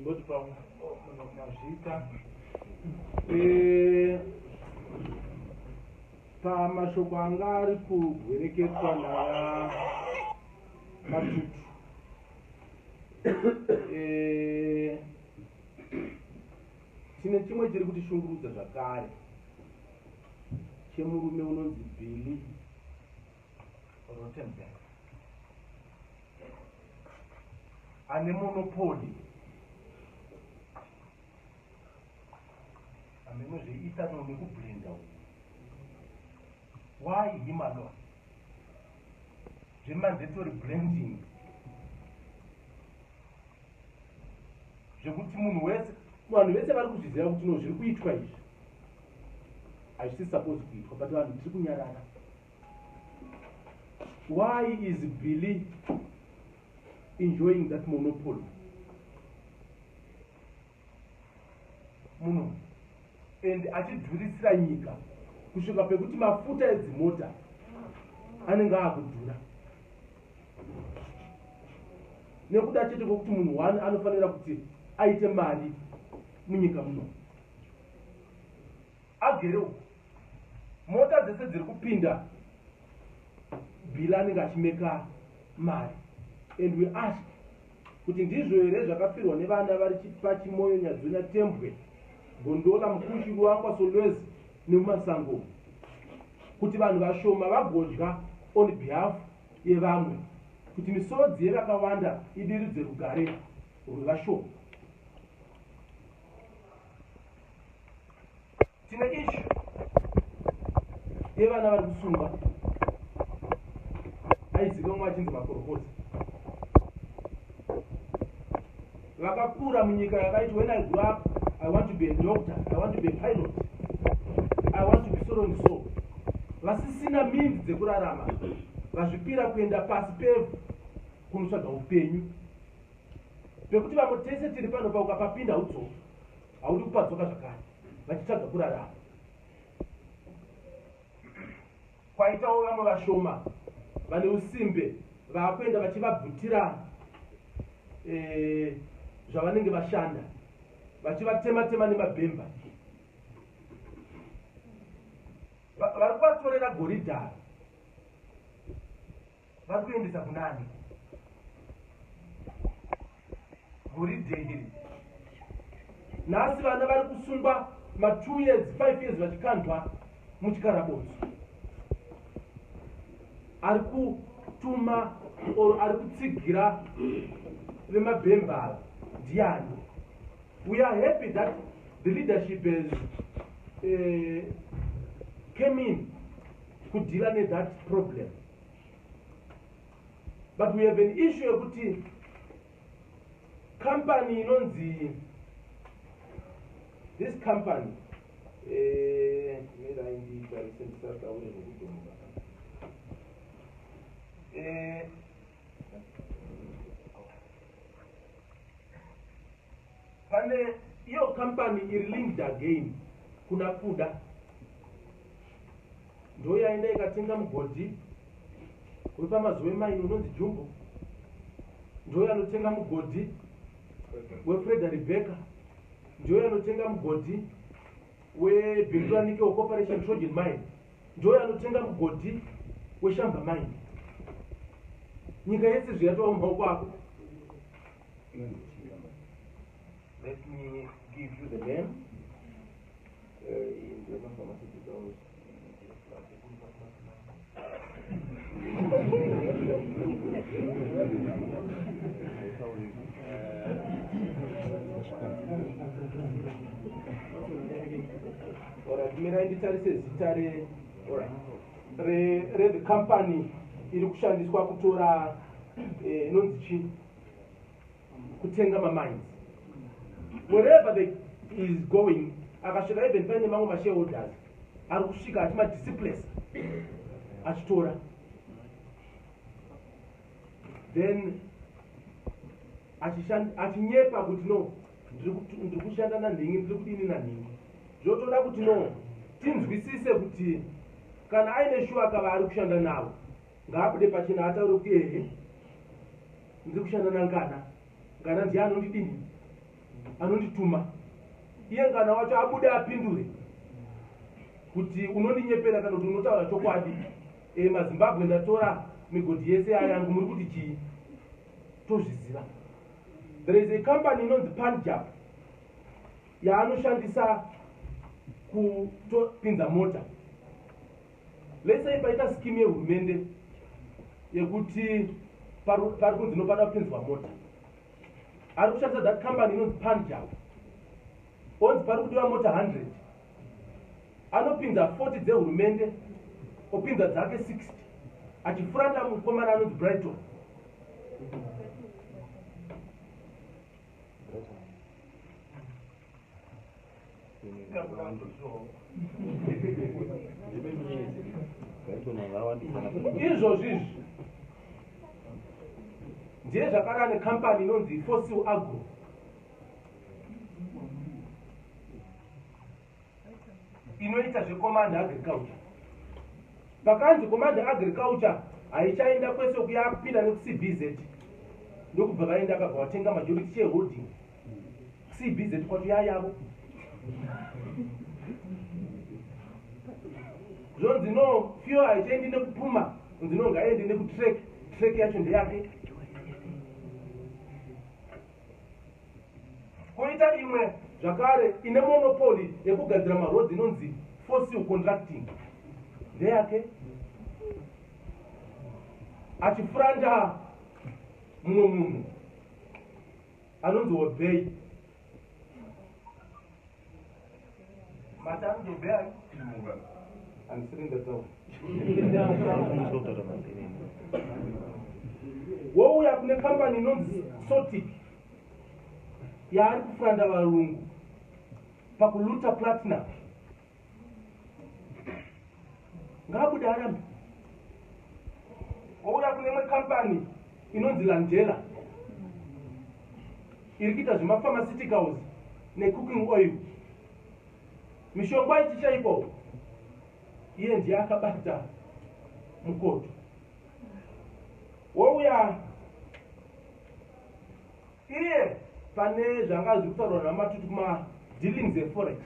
ngoti pamazvita pamashoko anga ari kugwereketwa naMatutu tine chimwe chiri kutishungurudza zvakare chemurume unonzi Billy Rottenberg ane monopoli amenozveitano nekublenda. Why him alone? Mandatory blending zvekuti vanhu vese vari kuzviziva kuti no zviri kuitwa izvi hazvisi supposed kuitwa, but vanhu tiri kunyarara. Why is Billy enjoying that monopoly? Muno and achidhurisira nyika kusvika pekuti mafuta edzimota anenge akudhura nekuda chete kwokuti munhu wani anofanira kuti aite mari munyika muno. Agerewo mota dzese dziri kupinda Billy anenge achimeka mari, and we ask kuti ndizvo here zvakafirwa nevana vari pachimoyo, Nyadzuna, Tembwe, Gondola, Mukushi, Ruangwa, Solwezi nemumasango, kuti vanhu vashoma vagodya on behalf yevamwe, kuti misodzi yevakawanda idiridze rugare rwevashoma. Tine ishu yevana vari kusungwa aiziva achinzi makorokota, vakakura munyika yakaiti when I grew up I want to be a doctor, I want to be a pilot, I want to be so and so. Vasisina means dzekurarama vazvipira kuenda pasi pevhu kunotsvaga upenyu, pekuti vamwe tese tiri pano pa ukapapinda udzoka haudi kupadzoka zvakare vachitsvaga kurarama. Kwaitawo vamwe vashoma vane usimbe vakuenda vachivabvutira zvavanenge vashanda, vachivatema-tema nemabhemba, vari kuvatorera goridhari vari kuendesa kunani goridhe iri. Nhasi vana vari kusungwa 2 years 5 years vachikandwa muchikarabodzo. Ari kutuma or ari kutsigira vemabhemba ndiani? We are happy that the leadership has came in to deal with that problem, but we have an issue about company inonzi, this company pane iyo company iri linked again kuna kuda ndo yaenda ikatenga mugodhi wepamazuva emaini unonzi Jumbo, ndo yanotenga mugodhi weFreda Rebecca, ndo yanotenga mugodhi weBindura Nickel Corporation Trojan Mine, ndo yanotenga mugodhi weShamba Mine. Nyika yese zviyatova mumaoko ako. Let me give you the name. In the pharmaceuticals. Alright, mira nditarise zita re the company iri kushandiswa kutora inonzi chi kutenga mamines. Wherever they is going, akasvika even paine mamwe mashareholders ari kusvika achimadisciplines achitora, then achinyepa kuti no ndiri kushanda nanhingi, ndiri kudini nanhingi. Zvotoda kuti no tinzwisise kuti kana aine shuwa akava ari kushanda navo ngaabude pachena ataure kuti ehe ndiri kushanda nangana, ngana ndiye anondidini anondituma iye ngana wacho abude apindure kuti unondinyepera kana kuti unotaura chokwadi. MaZimbabwe ndatora migodhi yese ayangu muri kuti chii tozviziva. There is a company inonzi Punjab yaanoshandisa kutopinza mota. Let's say paita scheme yehurumende yekuti pari kunzi inopada kupinzwa mota. Ari kushandisa that company inonzi Punjab. Onzi pari kudiwa mota 100. Anopinza 40 dzehurumende, opinza dzake 60. Achifuranda mukomana anonzi Brighton. Izvozvi ndiye zvakara nekambani inonzi Fossil Agro. Inoita zvecommand agriculture. Pakanzi command agriculture haichaenda kwese kuya kupinda nekuCBZ. Ndokubva vaenda kabva vatenga majority shareholding. CBZ kwacho yayavo. Zvonzi no fuel haichaendi nekupuma, nzi no ngaende nekutrack, track yacho ndeyake. Koita imwe zvakare ine monopoly yekugadzira maroads inonzi Fossil Contracting ndeyake. Achifuranda mumwe munhu anonzi Obey. Madam Obey I'm sitting the door. Wouya kune company inonzi Sotic yaari kufuranda varungu pakuluta platinum. Ngabude arambe. Wouya kune imwe company inonzi Landela iri kuita zvemapharmaceuticals necooking oil. Mishonga ichichaipo iye ndiye akabata mukoto. Wouya iye pane zvanga zviri kutaurwa namatutu kuma dealings eforex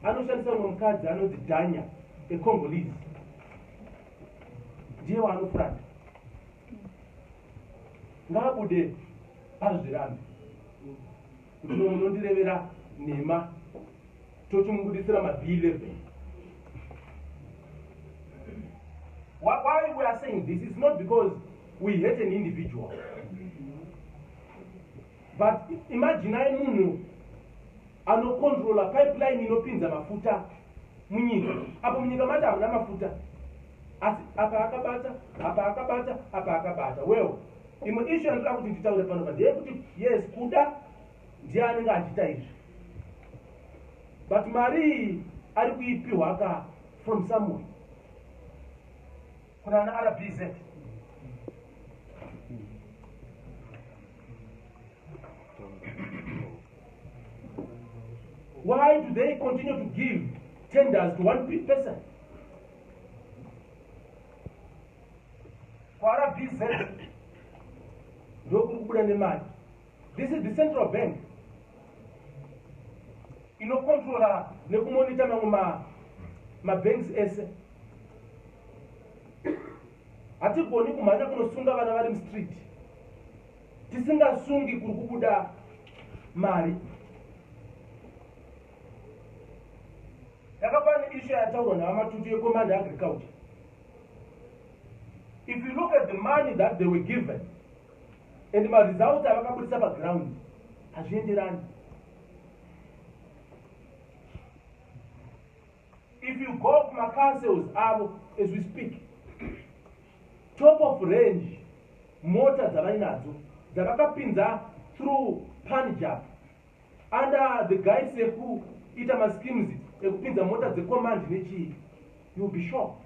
anoshandisa mumwe mukadzi anonzi Danya eCongolese. Ndiye waanofuranda. Ngabude azvirambe kuti munondirevera nhema tochimubudisira ma-B11. Why we are saying this is not because we hate an individual. But imagine munhu anokontrola pipeline inopinza mafuta munyika. Apo munyika macho hamuna mafuta. Asi apa akabata, apa akabata, apa akabata. Well, imwe issue andira kuti nditaure pano ndeyekuti yes kuda ndiye anenge achiita izvi. But mari ari kuipiwa ka from somewhere. Kuna na RBZ. Why do they continue to give tenders to one person? For RBZ, this is the central bank. Inokontrola nekumonitor mamwe ma-banks ese. Hatigoni kumhanya kunosunga vana vari mustreet. Tisingasungi kuri kubuda mari. Yakapana issue yataurwa navamatutu yecommand agriculture. If you look at the money that they were given and the results avakabudisa paground hazvienderani. If you go to my councils as we speak, top of range mota dzavainadzo dzavakapinza through Punjab under the guise yekuita maschemes ekupinza mota dzecommand nechii, you'll be shocked.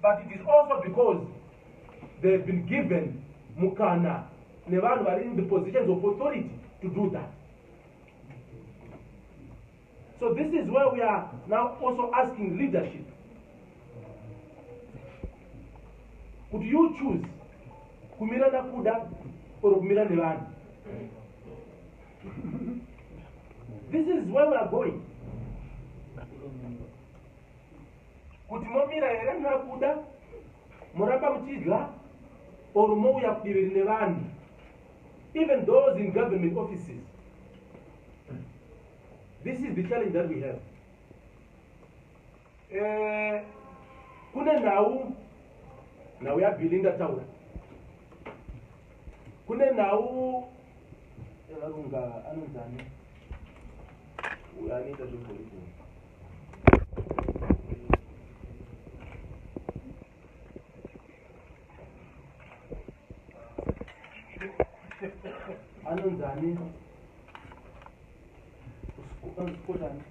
But it is also because they have been given mukana nevanhu vari in the positions of authority to do that. So this is where we are now also asking leadership. Could you choose kumira nakuda or kumira nevanhu? This is where we are going. Kuti momira here mwakuda muramba muchidya or mouya kudiviri nevanhu, even those in government offices. This is the challenge that we have. Kune now ya Belinda Taura. Kune now Runga Anunzani. We are need a Anunzani. Uskutani.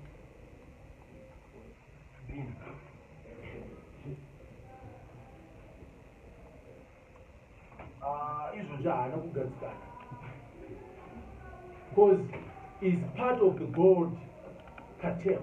Because is part of the gold cartel.